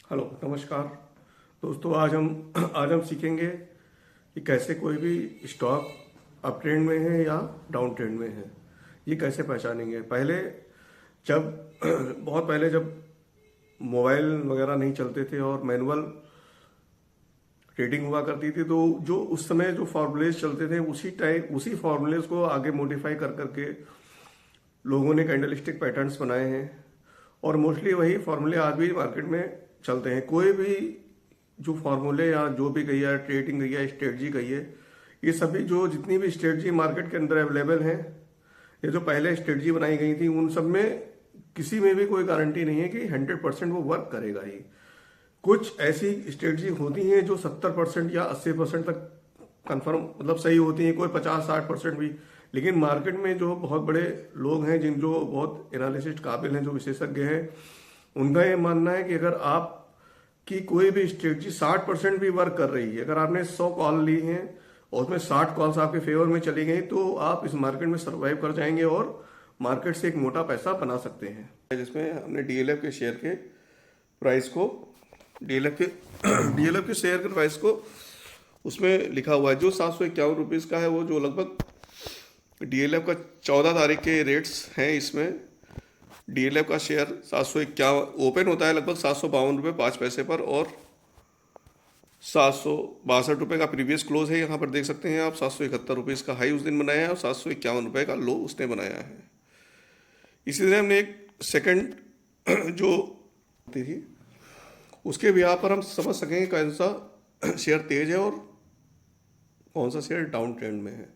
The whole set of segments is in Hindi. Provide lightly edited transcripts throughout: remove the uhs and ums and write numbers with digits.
हेलो, नमस्कार दोस्तों। आज हम सीखेंगे कि कैसे कोई भी स्टॉक अप ट्रेंड में है या डाउन ट्रेंड में है, ये कैसे पहचानेंगे। जब बहुत पहले जब मोबाइल वगैरह नहीं चलते थे और मैनुअल ट्रेडिंग हुआ करती थी, तो जो उस समय जो फॉर्मूलेज चलते थे उसी फॉर्मूलेज को आगे मॉडिफाई कर करके लोगों ने कैंडलस्टिक पैटर्न्स बनाए हैं और मोस्टली वही फॉर्मूले आज भी मार्केट में चलते हैं। कोई भी जो फॉर्मूले या जो भी कहिए, ट्रेडिंग कहिए, स्ट्रेटजी कहिए, ये सभी जो जितनी भी स्ट्रेटजी मार्केट के अंदर अवेलेबल हैं, ये जो पहले स्ट्रेटजी बनाई गई थी, उन सब में किसी में भी कोई गारंटी नहीं है कि 100% वो वर्क करेगा ही। कुछ ऐसी स्ट्रेटजी होती हैं जो 70% या 80% तक कंफर्म मतलब सही होती हैं, कोई 50-60% भी। लेकिन मार्केट में जो बहुत बड़े लोग हैं, जिन जो बहुत एनालिसिस्ट काबिल हैं, जो विशेषज्ञ हैं, उनका ये मानना है कि अगर आपकी कोई भी स्ट्रेटजी 60% भी वर्क कर रही है, अगर आपने 100 कॉल ली हैं और उसमें 60 कॉल्स आपके फेवर में चली गई, तो आप इस मार्केट में सर्वाइव कर जाएंगे और मार्केट से एक मोटा पैसा बना सकते हैं। जिसमें हमने डीएलएफ के शेयर के प्राइस को डीएलएफ के शेयर के प्राइस को उसमें लिखा हुआ है, जो 751 रुपीज़ का है, वो जो लगभग डीएलएफ का 14 तारीख के रेट्स हैं। इसमें डीएलएफ का शेयर 751 ओपन होता है लगभग 752 रुपये 5 पैसे पर और 762 रुपये का प्रीवियस क्लोज है। यहाँ पर देख सकते हैं आप 771 रुपीज़ का हाई उस दिन बनाया है और 751 रुपये का लो उसने बनाया है। इसी तरह हमने एक सेकंड जो थी उसके भी यहाँ पर हम समझ सकेंगे कौन सा शेयर तेज है और कौन सा शेयर डाउन ट्रेंड में है।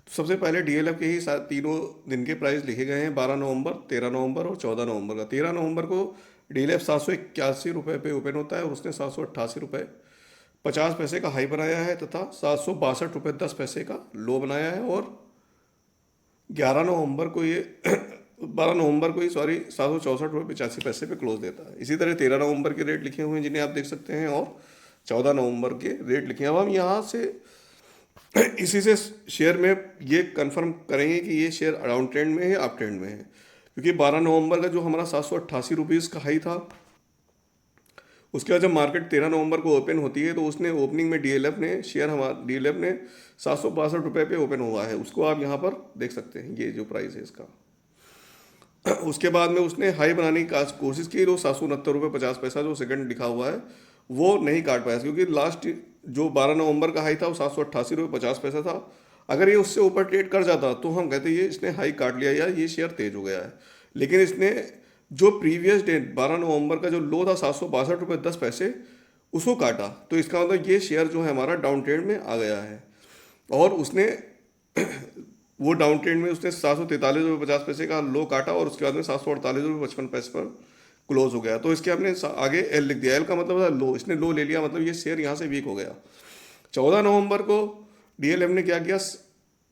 तो सबसे पहले डीएलएफ के ही तीनों दिन के प्राइस लिखे गए हैं, 12 नवंबर, 13 नवंबर और 14 नवंबर का। 13 नवंबर को डीएलएफ 781 रुपये पे ओपन होता है और उसने 788 रुपये 50 पैसे का हाई बनाया है तथा 762 रुपये 10 पैसे का लो बनाया है। और 11 नवंबर को ये 12 नवंबर को ही 764 रुपये 85 पैसे पे क्लोज देता है। इसी तरह 13 नवंबर के रेट लिखे हुए हैं जिन्हें आप देख सकते हैं और 14 नवंबर के रेट लिखे हैं। अब हम यहाँ से इसी से शेयर में ये कंफर्म करेंगे कि ये शेयर डाउन ट्रेंड में है या अप ट्रेंड में है, क्योंकि 12 नवंबर का जो हमारा 788 रुपीज़ का हाई था, उसके बाद जब मार्केट 13 नवंबर को ओपन होती है तो उसने ओपनिंग में डीएलएफ ने 762 रुपये पे ओपन हुआ है। उसको आप यहाँ पर देख सकते हैं, ये जो प्राइस है इसका। उसके बाद में उसने हाई बनाने की कोशिश की, तो 769 रुपये 50 पैसा जो सेकंड लिखा हुआ है वो नहीं काट पाया, क्योंकि लास्ट जो 12 नवंबर का हाई था वो 788 रुपये 50 पैसा था। अगर ये उससे ऊपर ट्रेड कर जाता तो हम कहते ये इसने हाई काट लिया या ये शेयर तेज हो गया है। लेकिन इसने जो प्रीवियस डे 12 नवंबर का जो लो था 762 रुपये 10 पैसे, उसको काटा, तो इसका मतलब ये शेयर जो है हमारा डाउन ट्रेंड में आ गया है। और उसने वो डाउन ट्रेंड में उसने 743 रुपये 50 पैसे का लो काटा और उसके बाद में 748 रुपये 55 पैसे पर क्लोज हो गया। तो इसके हमने आगे एल लिख दिया। एल का मतलब था लो, इसने लो ले लिया, मतलब ये शेयर यहाँ से वीक हो गया। 14 नवंबर को डीएलएफ ने क्या किया,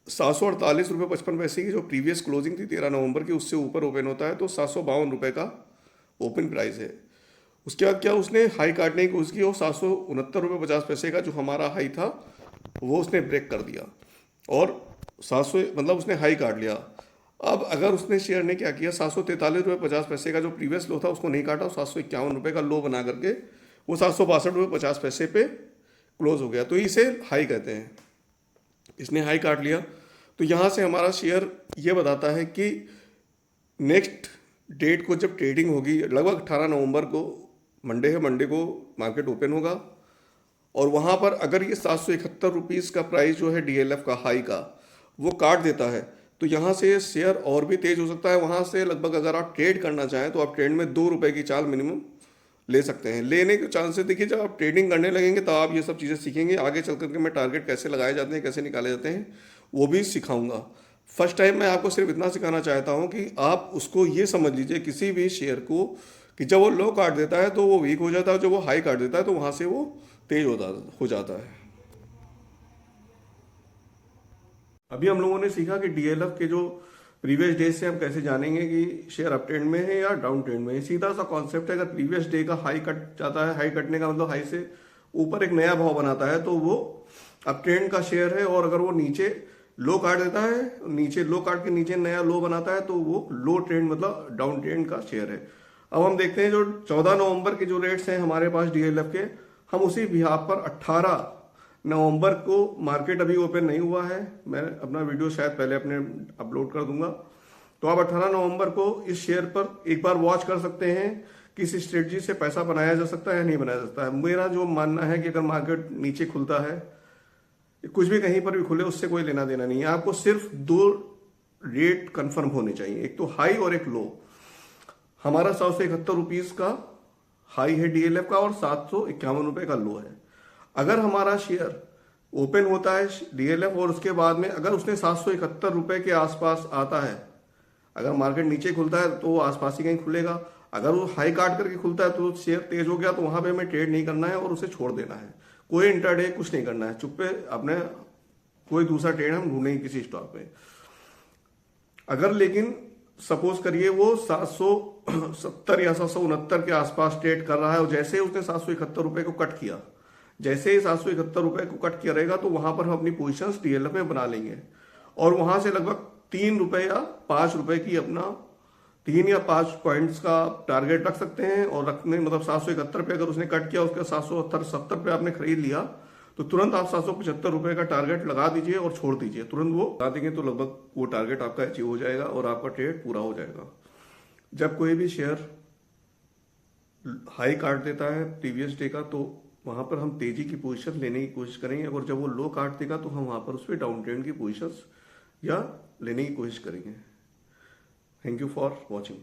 748 रुपये 55 पैसे की जो प्रीवियस क्लोजिंग थी 13 नवंबर की, उससे ऊपर ओपन होता है तो 752 रुपये का ओपन प्राइस है। उसके बाद क्या उसने हाई काटने की कोशिश की और 769 रुपये 50 पैसे का जो हमारा हाई था वो उसने ब्रेक कर दिया और 700 मतलब उसने हाई काट लिया। अब अगर उसने शेयर ने क्या किया, 743 रुपये 50 पैसे का जो प्रीवियस लो था उसको नहीं काटा, 751 रुपये का लो बना करके वो 762 रुपये 50 पैसे पे क्लोज हो गया, तो इसे हाई कहते हैं। इसने हाई काट लिया, तो यहाँ से हमारा शेयर ये बताता है कि नेक्स्ट डेट को जब ट्रेडिंग होगी, लगभग 18 नवंबर को मंडे है, मंडे को मार्केट ओपन होगा और वहाँ पर अगर ये 771 रुपीज़ का प्राइस जो है डीएलएफ का हाई का वो काट देता है, तो यहाँ से शेयर और भी तेज हो सकता है। वहाँ से लगभग अगर आप ट्रेड करना चाहें तो आप ट्रेड में 2 रुपये की चाल मिनिमम ले सकते हैं। लेने के चांसेस देखिए, जब आप ट्रेडिंग करने लगेंगे तो आप ये सब चीज़ें सीखेंगे। आगे चल करके मैं टारगेट कैसे लगाए जाते हैं, कैसे निकाले जाते हैं, वो भी सिखाऊंगा। फर्स्ट टाइम मैं आपको सिर्फ इतना सिखाना चाहता हूँ कि आप उसको ये समझ लीजिए किसी भी शेयर को कि जब वो लो काट देता है तो वो वीक हो जाता है, जब वो हाई काट देता है तो वहाँ से वो तेज हो जाता है। अभी हम लोगों ने सीखा कि डीएलएफ के जो प्रीवियस डे से हम कैसे जानेंगे कि शेयर अप ट्रेंड में है या डाउन ट्रेंड में है। सीधा सा कॉन्सेप्ट है, अगर प्रीवियस डे का हाई कट जाता है, हाई कटने का मतलब हाई से ऊपर एक नया भाव बनाता है, तो वो अप ट्रेंड का शेयर है। और अगर वो नीचे लो काट देता है, नीचे लो काट के नीचे नया लो बनाता है, तो वो लो ट्रेंड मतलब डाउन ट्रेंड का शेयर है। अब हम देखते हैं जो 14 नवंबर के जो रेट्स हैं हमारे पास डीएलएफ के, हम उसी बिहाफ पर 18 नवंबर को, मार्केट अभी ओपन नहीं हुआ है, मैं अपना वीडियो शायद पहले अपने अपलोड कर दूंगा, तो आप 18 नवंबर को इस शेयर पर एक बार वॉच कर सकते हैं कि इस स्ट्रेटजी से पैसा बनाया जा सकता है या नहीं बनाया जा सकता है। मेरा जो मानना है कि अगर मार्केट नीचे खुलता है, कुछ भी कहीं पर भी खुले, उससे कोई लेना देना नहीं है। आपको सिर्फ दो रेट कंफर्म होने चाहिए, एक तो हाई और एक लो। हमारा 771 रुपीज का हाई है डीएलएफ का और 751 रुपए का लो है। अगर हमारा शेयर ओपन होता है डीएलएफ और उसके बाद में अगर उसने 771 रुपए के आसपास आता है, अगर मार्केट नीचे खुलता है तो वो आसपास ही कहीं खुलेगा। अगर वो हाई काट करके खुलता है तो शेयर तेज हो गया, तो वहां पे हमें ट्रेड नहीं करना है और उसे छोड़ देना है। कोई इंट्राडे कुछ नहीं करना है, चुप्पे अपने कोई दूसरा ट्रेड हम ढूंढेंगे किसी स्टॉक पे। अगर लेकिन सपोज करिए वो 770 या 769 के आसपास ट्रेड कर रहा है और जैसे ही उसने 771 रुपए को कट किया, जैसे ही 771 रुपए को कट किया रहेगा, तो वहां पर हम अपनी पोजिशन डीएलएफ में बना लेंगे और वहां से लगभग 3 रुपए या 5 रुपए की अपना 3 या 5 पॉइंट्स का टारगेट रख सकते हैं। और रखने मतलब 771 पे अगर उसने कट किया, उसके 770 पे आपने खरीद लिया, तो तुरंत आप 775 रुपए का टारगेट लगा दीजिए और छोड़ दीजिए। तुरंत वो लगा देंगे तो लगभग वो टारगेट आपका अचीव हो जाएगा और आपका ट्रेड पूरा हो जाएगा। जब कोई भी शेयर हाई काट देता है प्रीवियस डे का, तो वहां पर हम तेजी की पोजीशन लेने की कोशिश करेंगे, और जब वो लो काट देगा तो हम वहां पर उस पर डाउन ट्रेंड की पोजीशन या लेने की कोशिश करेंगे। Thank you for watching.